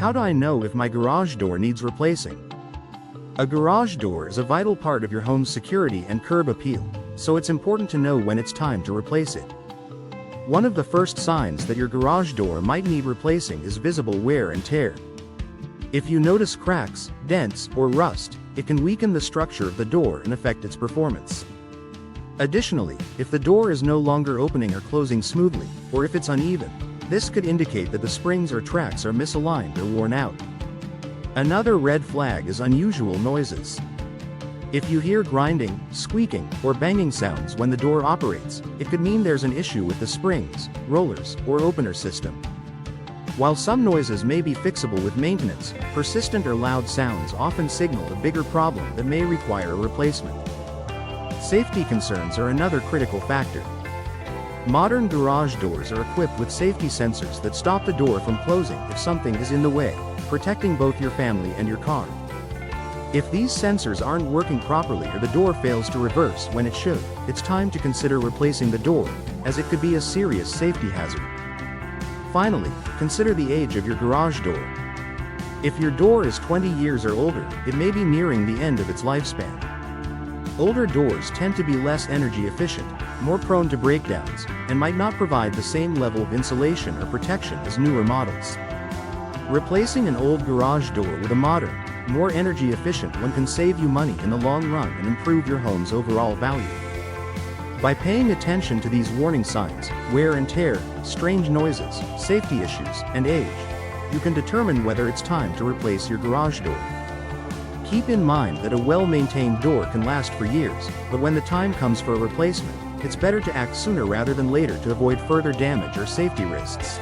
How do I know if my garage door needs replacing? A garage door is a vital part of your home's security and curb appeal, so it's important to know when it's time to replace it. One of the first signs that your garage door might need replacing is visible wear and tear. If you notice cracks, dents, or rust, it can weaken the structure of the door and affect its performance. Additionally, if the door is no longer opening or closing smoothly, or if it's uneven, this could indicate that the springs or tracks are misaligned or worn out. Another red flag is unusual noises. If you hear grinding, squeaking, or banging sounds when the door operates, it could mean there's an issue with the springs, rollers, or opener system. While some noises may be fixable with maintenance, persistent or loud sounds often signal a bigger problem that may require a replacement. Safety concerns are another critical factor. Modern garage doors are equipped with safety sensors that stop the door from closing if something is in the way, protecting both your family and your car. If these sensors aren't working properly or the door fails to reverse when it should, it's time to consider replacing the door, as it could be a serious safety hazard. Finally, consider the age of your garage door. If your door is 20 years or older, it may be nearing the end of its lifespan. Older doors tend to be less energy efficient, more prone to breakdowns, and might not provide the same level of insulation or protection as newer models. Replacing an old garage door with a modern, more energy efficient one can save you money in the long run and improve your home's overall value. By paying attention to these warning signs, wear and tear, strange noises, safety issues, and age, you can determine whether it's time to replace your garage door. Keep in mind that a well-maintained door can last for years, but when the time comes for a replacement, it's better to act sooner rather than later to avoid further damage or safety risks.